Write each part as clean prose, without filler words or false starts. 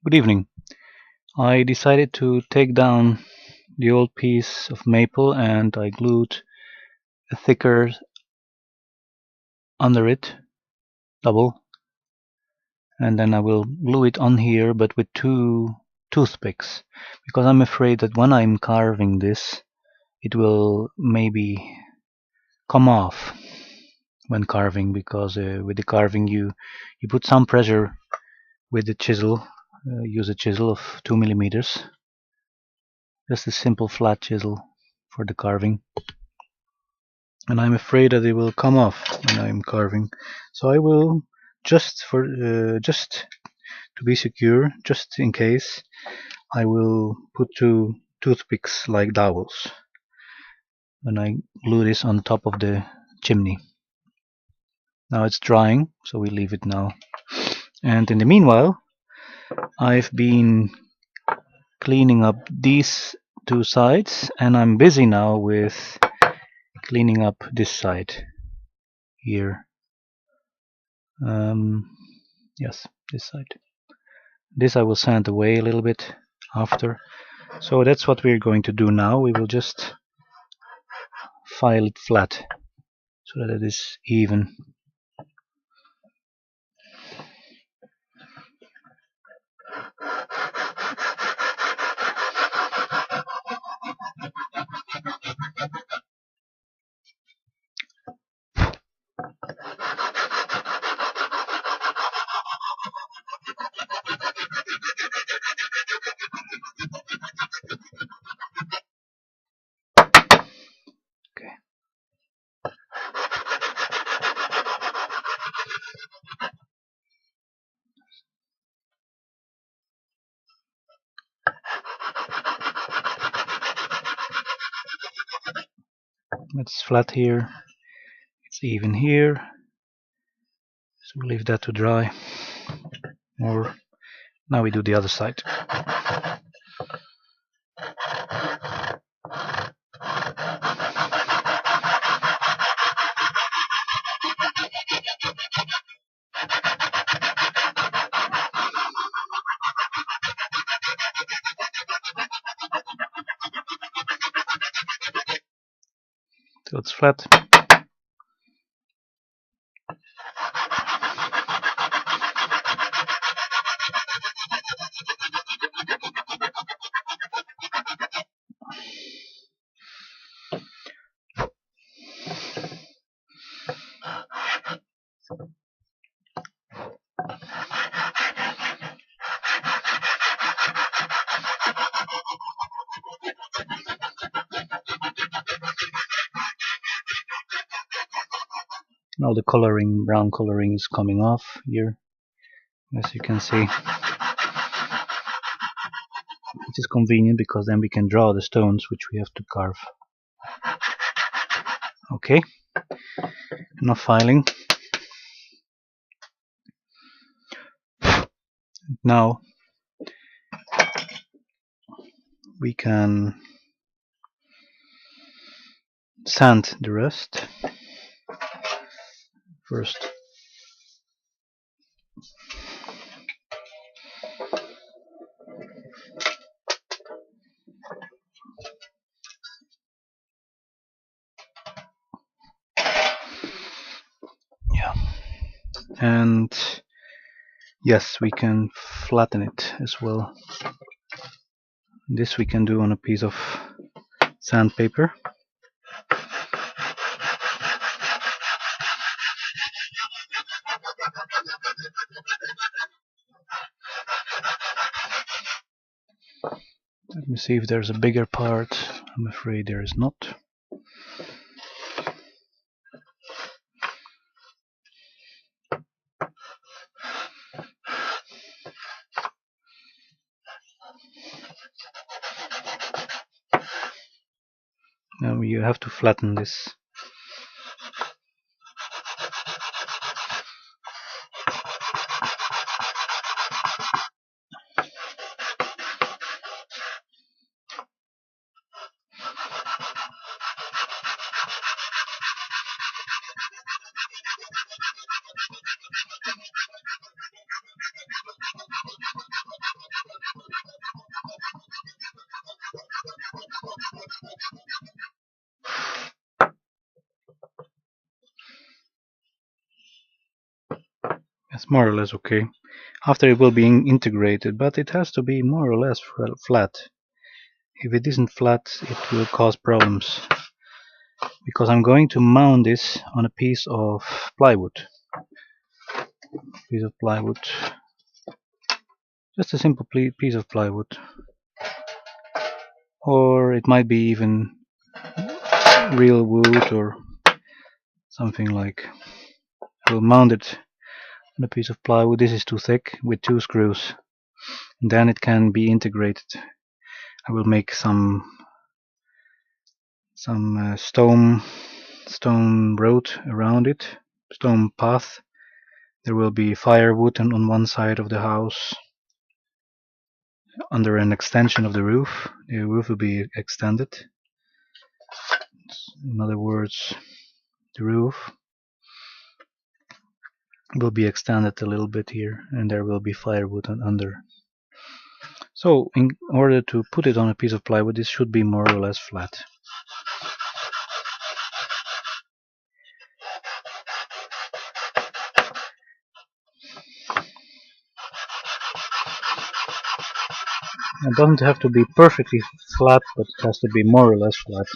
Good evening. I decided to take down the old piece of maple and I glued a thicker under it, double, and then I will glue it on here but with two toothpicks because I'm afraid that when I'm carving this it will maybe come off when carving because with the carving you put some pressure with the chisel. Use a chisel of 2 millimeters, just a simple flat chisel for the carving, and I'm afraid that it will come off when I'm carving. So I will just to be secure, just in case, I will put two toothpicks like dowels when I glue this on top of the chimney. Now it's drying, so we leave it now. And in the meanwhile, I've been cleaning up these two sides, and I'm busy now with cleaning up this side here. Yes, this side. This I will sand away a little bit after. So that's what we're going to do now. We will just file it flat so that it is even. Okay. It's flat here. It's even here. So we'll leave that to dry. Or now we do the other side. So it's flat. Now the coloring, brown coloring, is coming off here, as you can see. Which is convenient because then we can draw the stones which we have to carve. Okay, enough filing. Now we can sand the rest first. Yeah, and yes, we can flatten it as well. This we can do on a piece of sandpaper. Let me see if there's a bigger part. I'm afraid there is not. Now you have to flatten this. more or less okay. After it will be integrated, but it has to be more or less flat. If it isn't flat, it will cause problems, because I'm going to mount this on a piece of plywood. Just a simple piece of plywood, or it might be even real wood or something like. I will mount it on a piece of plywood. This is too thick, with 2 screws, and then it can be integrated. I will make some stone road around it, stone path. There will be firewood on one side of the house, under an extension of the roof. The roof will be extended. In other words, the roof will be extended a little bit here, and there will be firewood under. So in order to put it on a piece of plywood, this should be more or less flat. It doesn't have to be perfectly flat, but it has to be more or less flat.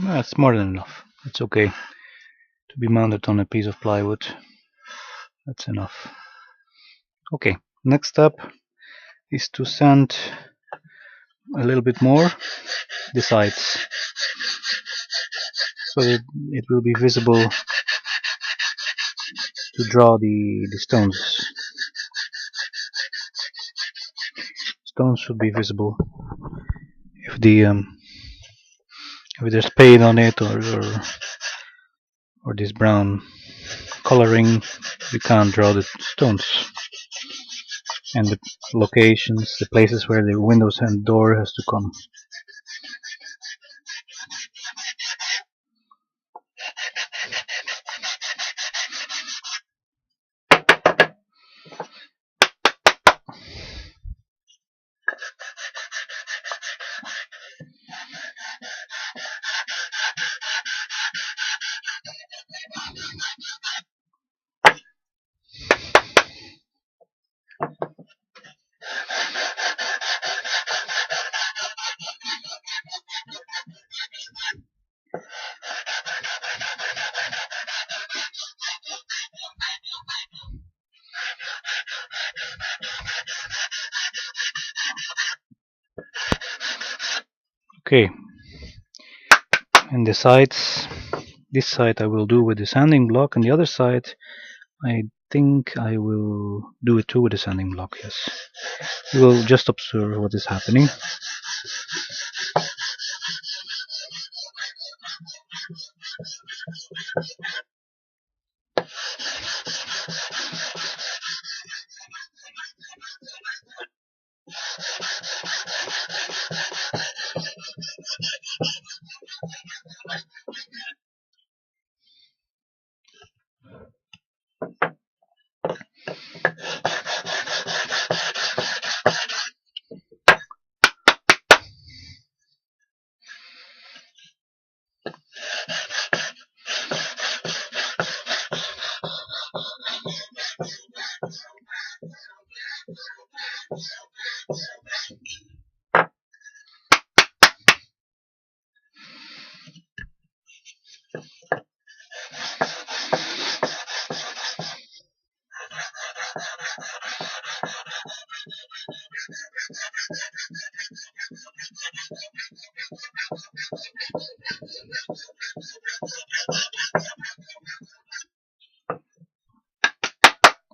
That's more than enough. It's okay to be mounted on a piece of plywood. That's enough. Okay, next up is to sand a little bit more the sides, so that it will be visible to draw the stones. Stones should be visible. If there's paint on it, or this brown coloring, you can't draw the stones. And the locations, the places where the windows and door has to come. Okay, and the sides, this side I will do with the sanding block, and the other side I think I will do it too with the sanding block, yes. We will just observe what is happening.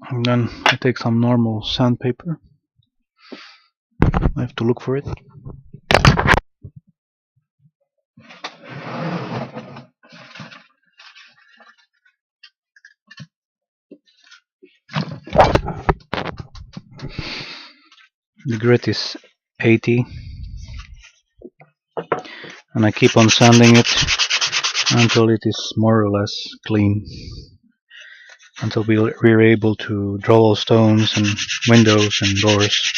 And then I take some normal sandpaper. I have to look for it. The grit is 80, and I keep on sanding it until it is more or less clean, until we're able to draw all stones and windows and doors.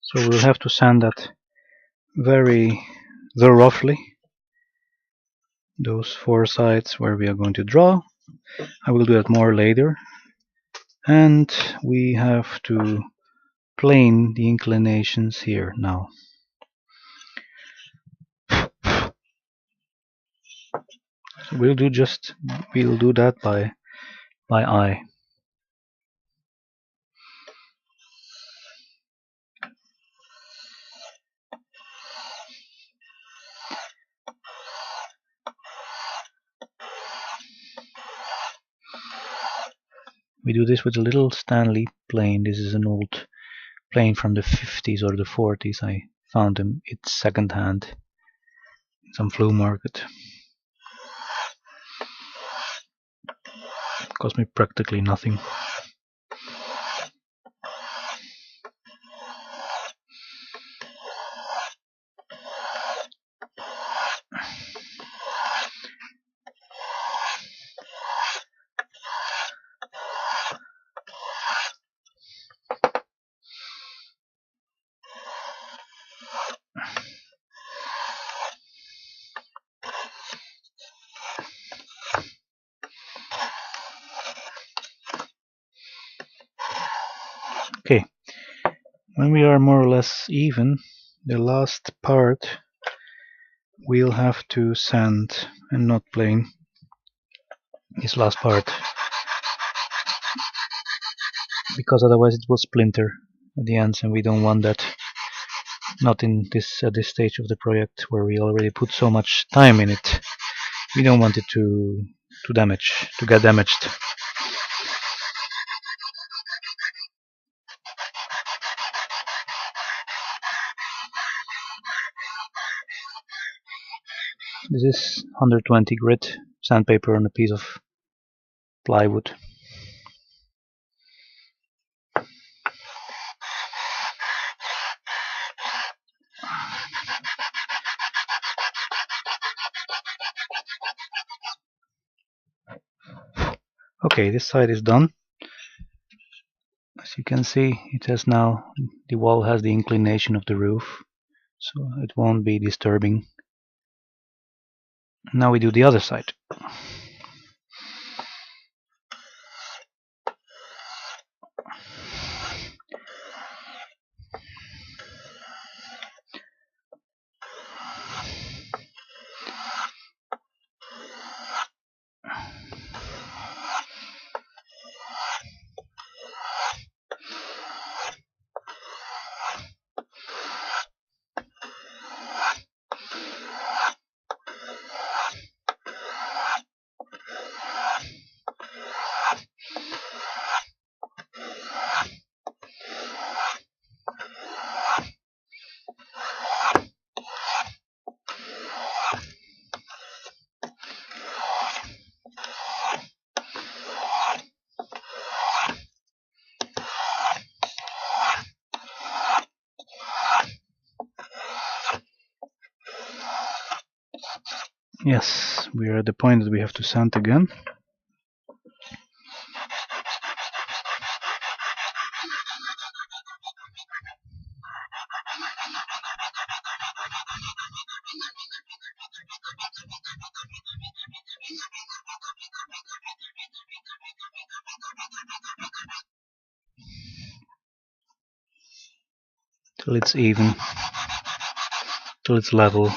So we'll have to sand that very roughly, those 4 sides where we are going to draw. I will do that more later. And we have to plane the inclinations here now. So we'll do that by eye. We do this with a little Stanley plane. This is an old plane from the 50s or the 40s. I found it secondhand in some flea market. It cost me practically nothing. Okay, when we are more or less even, the last part we'll have to sand and not plane. This last part, because otherwise it will splinter at the ends, and we don't want that. Not in this at this stage of the project where we already put so much time in it. We don't want it to get damaged. This is 120 grit sandpaper on a piece of plywood. Okay, this side is done. As you can see, it has now, the wall has the inclination of the roof, so it won't be disturbing. Now we do the other side. Yes, we are at the point that we have to sand again. Till it's even, till it's level.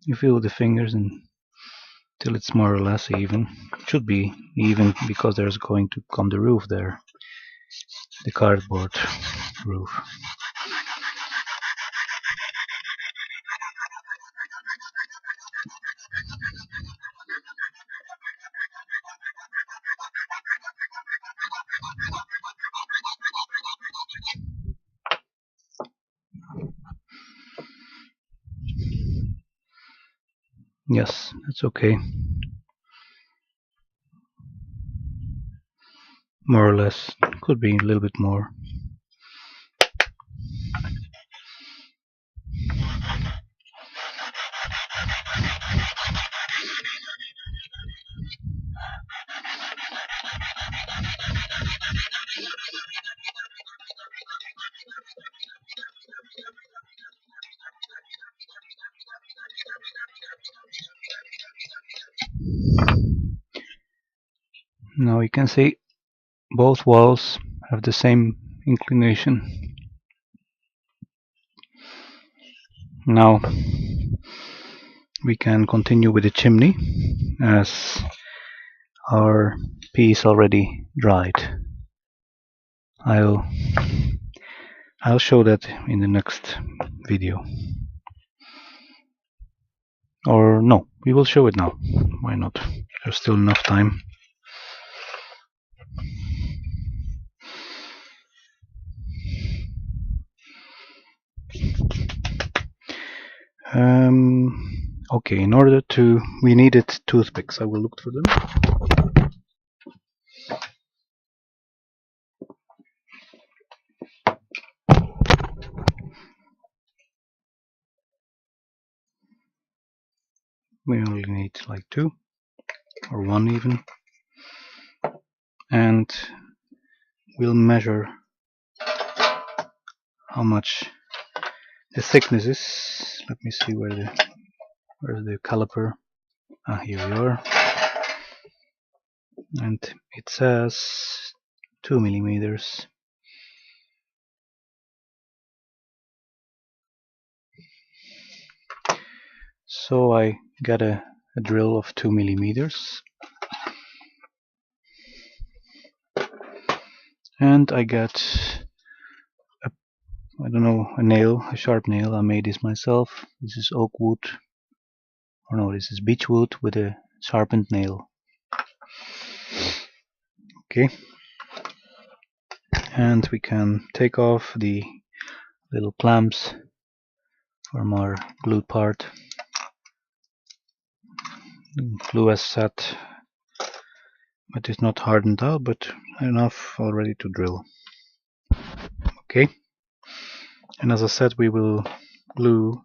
You feel the fingers and till it's more or less even. It should be even because there's going to come the roof there, the cardboard roof. Yes, that's okay. More or less. Could be a little bit more. Now you can see both walls have the same inclination. Now we can continue with the chimney as our piece already dried. I'll show that in the next video. Or no, we will show it now. Why not? There's still enough time. Okay, in order to, we needed toothpicks. I will look for them. We only need like 2 or 1 even, and we'll measure how much the thickness is. Let me see where's the caliper. Here we are, and it says 2 millimeters. So I got a drill of 2 millimeters, and I got I don't know, a nail, a sharp nail. I made this myself. This is oak wood, or no, this is beech wood with a sharpened nail. Okay, and we can take off the little clamps from our glued part. The glue is set, but it's not hardened out, but enough already to drill. Okay, and as I said, we will glue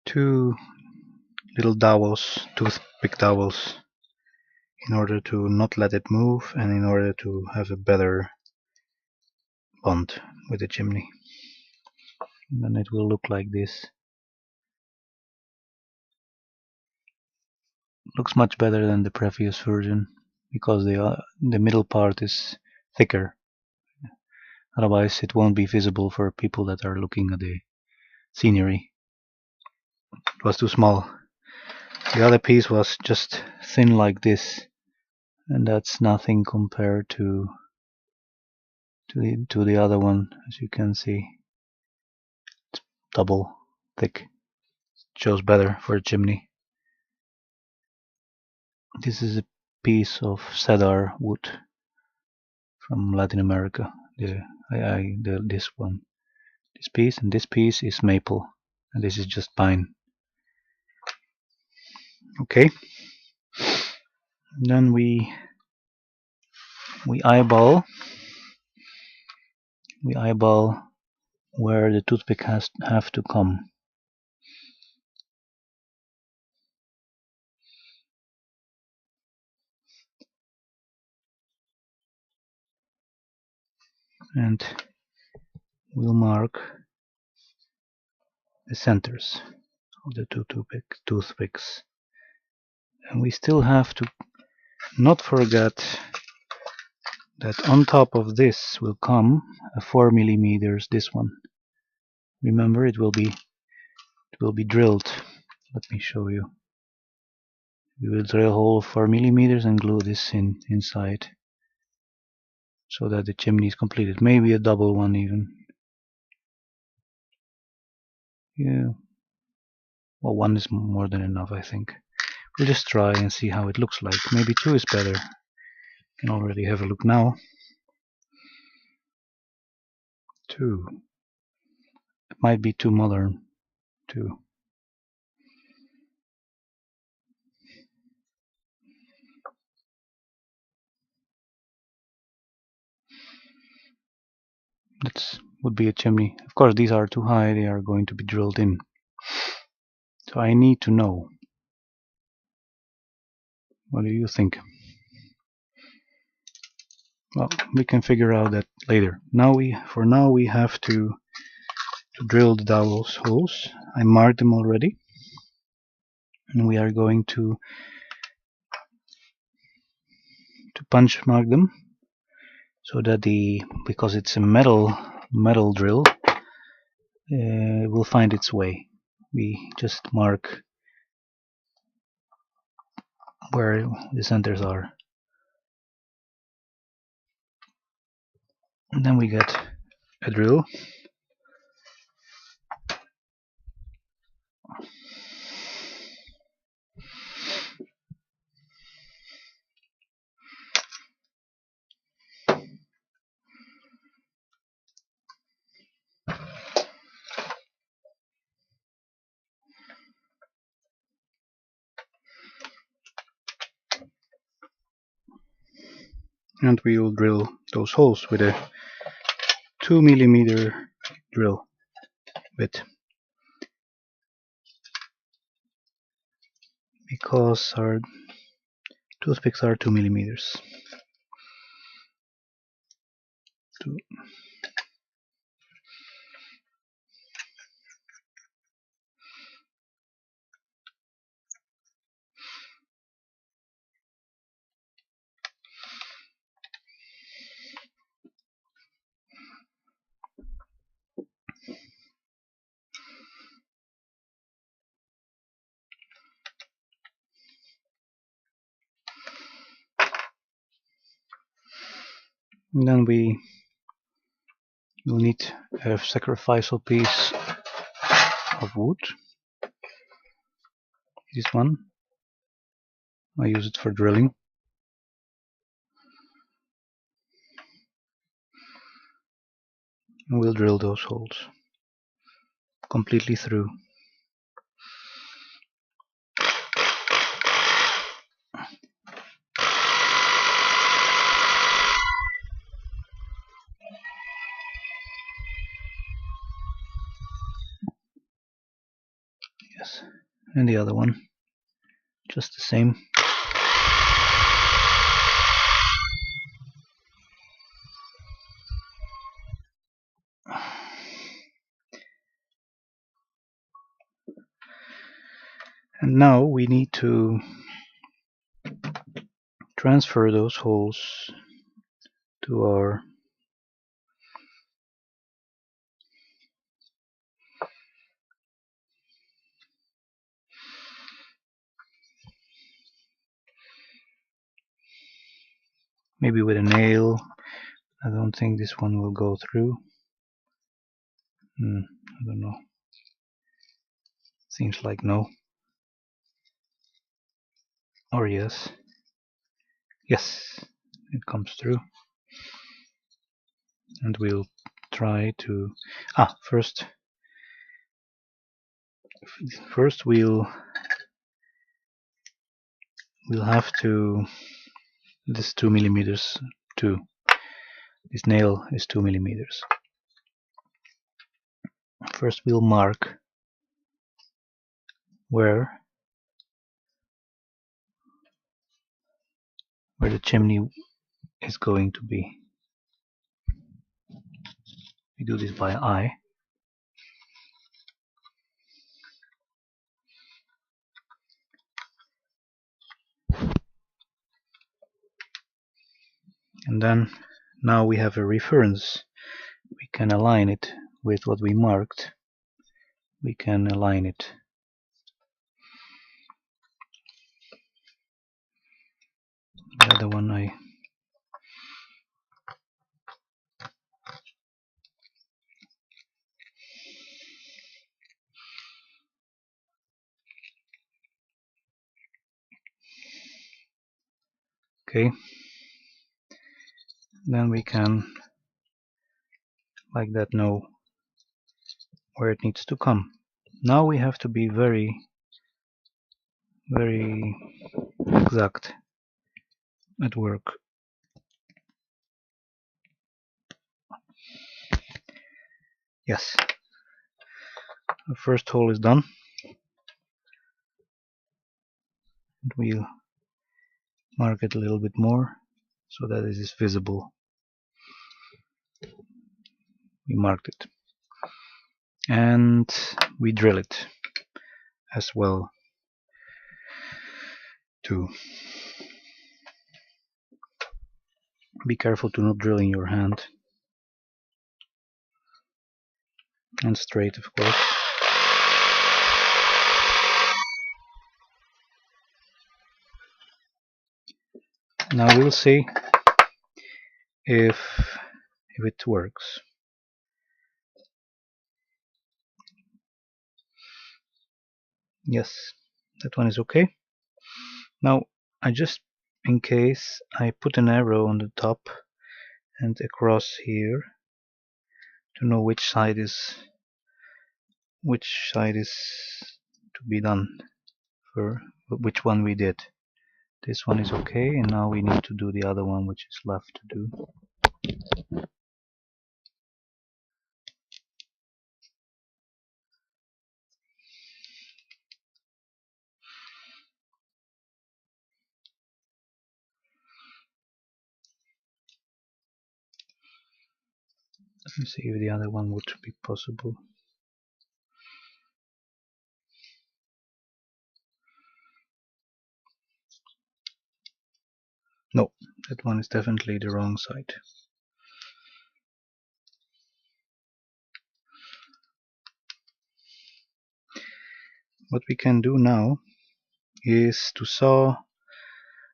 2 little dowels, toothpick dowels, in order to not let it move and in order to have a better bond with the chimney. And then it will look like this. Looks much better than the previous version because the middle part is thicker. Otherwise it won't be visible for people that are looking at the scenery. It was too small. The other piece was just thin like this, and that's nothing compared to the other one. As you can see, it's double thick. It shows better for a chimney. This is a piece of cedar wood from Latin America. This one. This piece and this piece is maple, and this is just pine. Okay. Then we eyeball where the toothpick have to come. And we'll mark the centers of the two toothpicks. And we still have to not forget that on top of this will come a 4 millimeters, this one. Remember, it will be drilled. Let me show you. We will drill a hole of 4 millimeters and glue this inside so that the chimney is completed. Maybe a double one even. Yeah. Well, one is more than enough, I think. We'll just try and see how it looks like. Maybe two is better. You can already have a look now. Two. It might be too modern. Two. That would be a chimney. Of course, these are too high. They are going to be drilled in. So I need to know. What do you think? Well, we can figure out that later. For now we have to drill the dowels holes. I marked them already, and we are going to punch mark them so that because it's a metal drill, will find its way. We just mark where the centers are, and then we get a drill. And we will drill those holes with a 2 millimeter drill bit, because our toothpicks are 2 millimeters. And then we will need a sacrificial piece of wood. This one, I use it for drilling. And we'll drill those holes completely through. Yes, and the other one, just the same. And now we need to transfer those holes to our maybe with a nail. I don't think this one will go through. I don't know. Seems like no. Or yes. Yes, it comes through. And we'll try to first we'll have to, this 2 millimeters too. This nail is 2 millimeters. First we'll mark where the chimney is going to be. We do this by eye. And then now we have a reference. We can align it with what we marked. We can align it. The other one okay. Then we can, like that, know where it needs to come. Now we have to be very exact at work. Yes, the first hole is done. And we'll mark it a little bit more so that it is visible. We marked it. And we drill it as well too. Be careful to not drill in your hand. And straight, of course. Now we'll see if it works. Yes, that one is okay. Now I just, in case, I put an arrow on the top and across here to know which side is to be done, for which one we did. This one is okay, and now we need to do the other one which is left to do. Let me see if the other one would be possible. No, that one is definitely the wrong side. What we can do now is to saw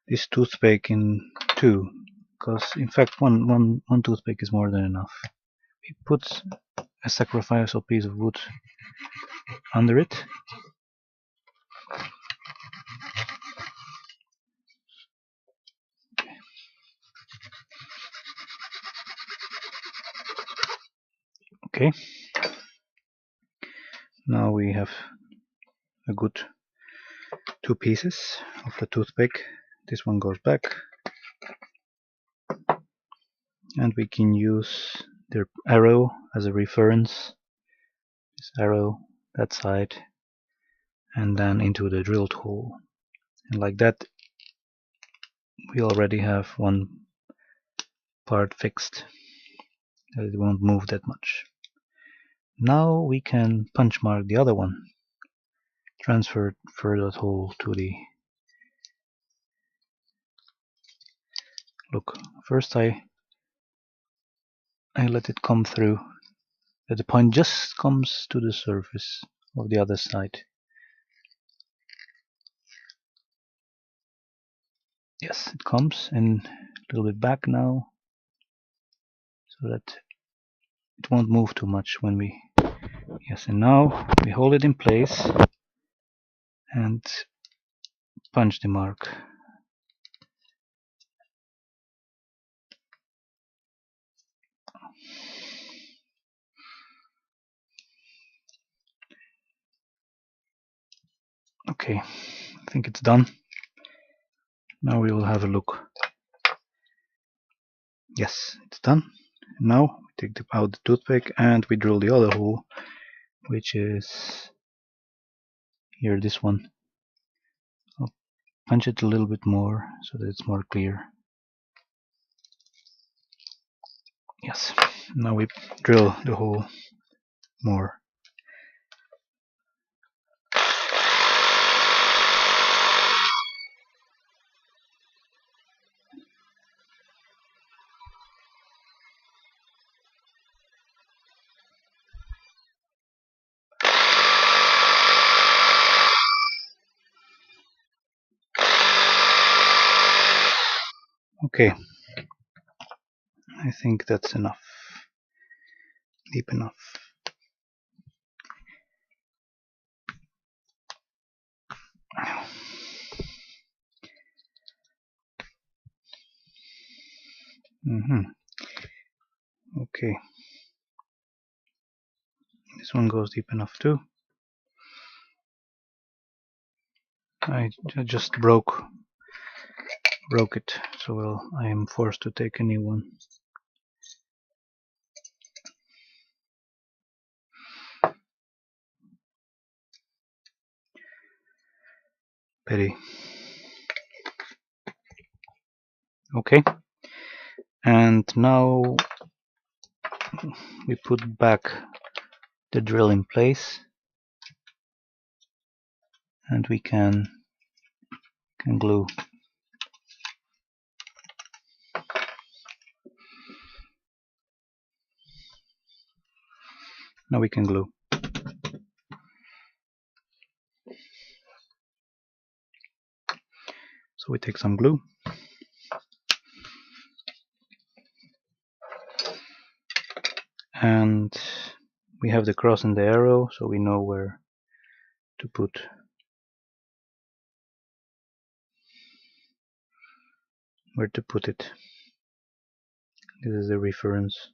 this toothpick in two, because in fact one toothpick is more than enough. We put a sacrificial piece of wood under it. Okay. Now we have a good two pieces of the toothpick. This one goes back, and we can use the arrow as a reference. This arrow, that side, and then into the drilled hole. And like that, we already have one part fixed, that it won't move that much. Now we can punch mark the other one. Transfer that hole to the, look, first I let it come through, that the point just comes to the surface of the other side. Yes, it comes, and a little bit back now, so that it won't move too much when we, yes, and now we hold it in place and punch the mark. Okay, I think it's done. Now we will have a look. Yes, it's done. Now we take out the toothpick and we drill the other hole, which is here, this one. I'll punch it a little bit more so that it's more clear. Yes, now we drill the hole more. Okay, I think that's enough. Deep enough. Okay, this one goes deep enough too. I just broke it, so I am forced to take a new one. Pity. Okay, and now we put back the drill in place, and we can glue. Now we can glue. So we take some glue. And we have the cross and the arrow, so we know where to put it. This is the reference.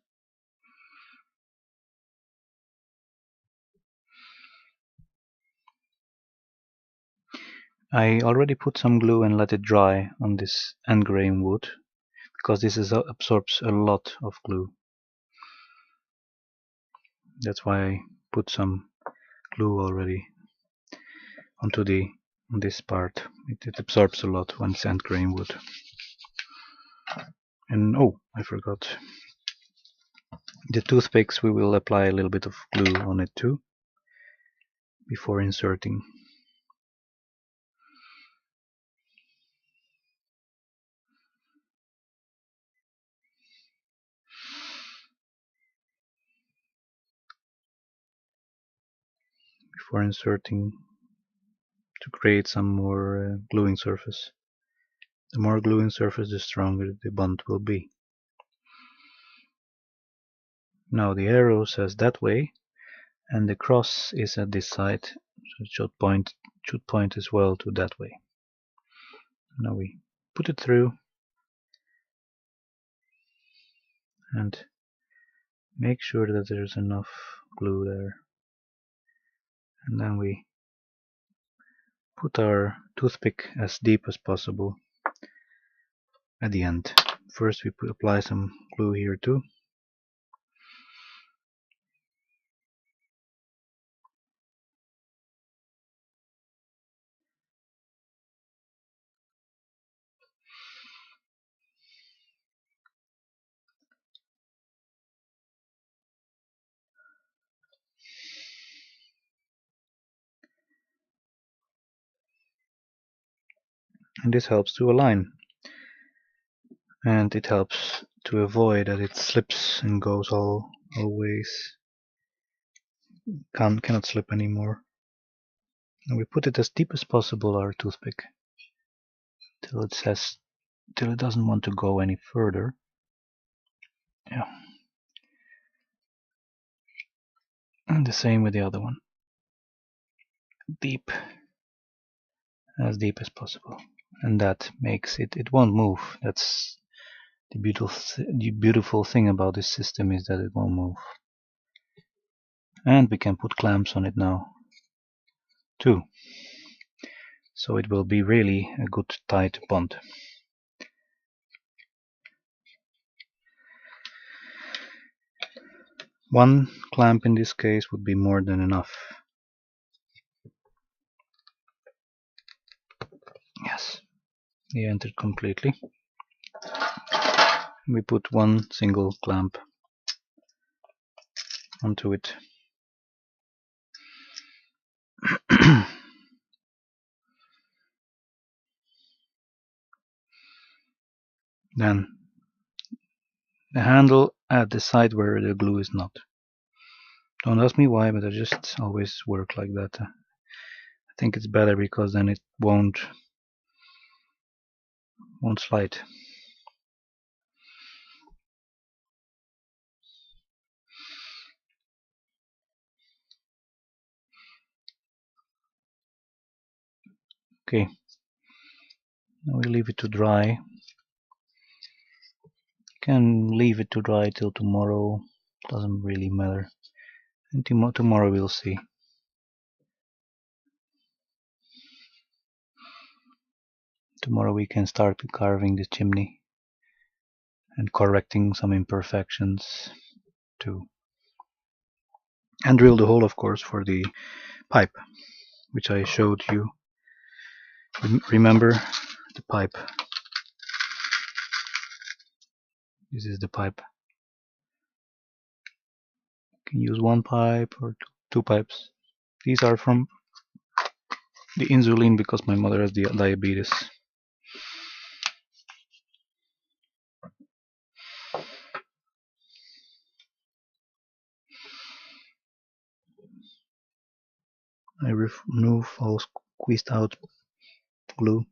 I already put some glue and let it dry on this end grain wood, because this absorbs a lot of glue. That's why I put some glue already onto on this part. It absorbs a lot when it's end grain wood. And oh, I forgot. The toothpicks, we will apply a little bit of glue on it too before inserting. To create some more gluing surface. The more gluing surface, the stronger the bond will be. Now the arrow says that way, and the cross is at this side, so it should point as well to that way. Now we put it through and make sure that there's enough glue there, and then we put our toothpick as deep as possible at the end. First we apply some glue here too. And this helps to align, and it helps to avoid that it slips and goes all ways. Cannot slip anymore. And we put it as deep as possible, our toothpick, till it doesn't want to go any further. Yeah. And the same with the other one. Deep as possible, and that makes it won't move. That's the beautiful thing about this system, is that it won't move. And we can put clamps on it now too. so it will be really a good tight bond. One clamp in this case would be more than enough. Yes, he entered completely. We put one single clamp onto it. Then the handle at the side where the glue is not. Don't ask me why, but I just always work like that. I think it's better because then it won't slide. Okay, now we leave it to dry. Can leave it to dry till tomorrow, doesn't really matter. And tomorrow we'll see. Tomorrow we can start carving the chimney and correcting some imperfections too. And drill the hole, of course, for the pipe, which I showed you. Remember the pipe. This is the pipe. You can use one pipe or two pipes. These are from the insulin because my mother has diabetes. I remove all squeezed out glue.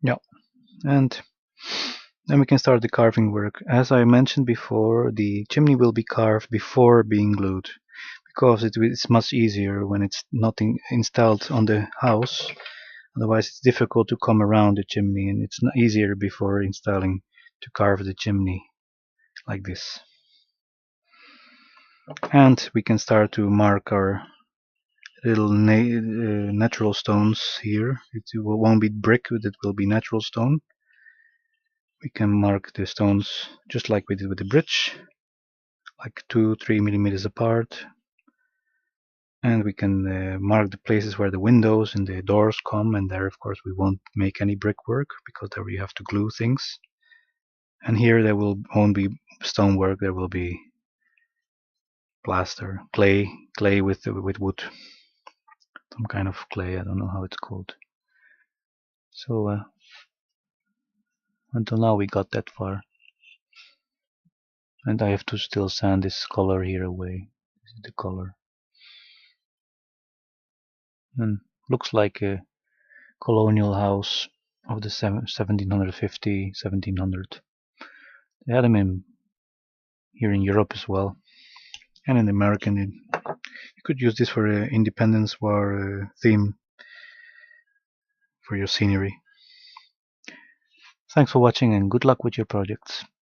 Yeah, and then we can start the carving work. As I mentioned before, the chimney will be carved before being glued because it's much easier when it's not installed on the house. Otherwise it's difficult to come around the chimney, and it's easier before installing to carve the chimney like this. And we can start to mark our little natural stones here. It won't be brick, it will be natural stone. We can mark the stones just like we did with the bridge, like 2-3 millimeters apart. And we can mark the places where the windows and the doors come, and there of course we won't make any brickwork because there we have to glue things. And here there won't be stonework, there will be plaster, clay with wood, some kind of clay, I don't know how it's called. So until now we got that far, and I have to still sand this color here away. This is the color, and looks like a colonial house of the 1750, 1700. They had them here in Europe as well, and in America. You could use this for an Independence War theme for your scenery. Thanks for watching and good luck with your projects.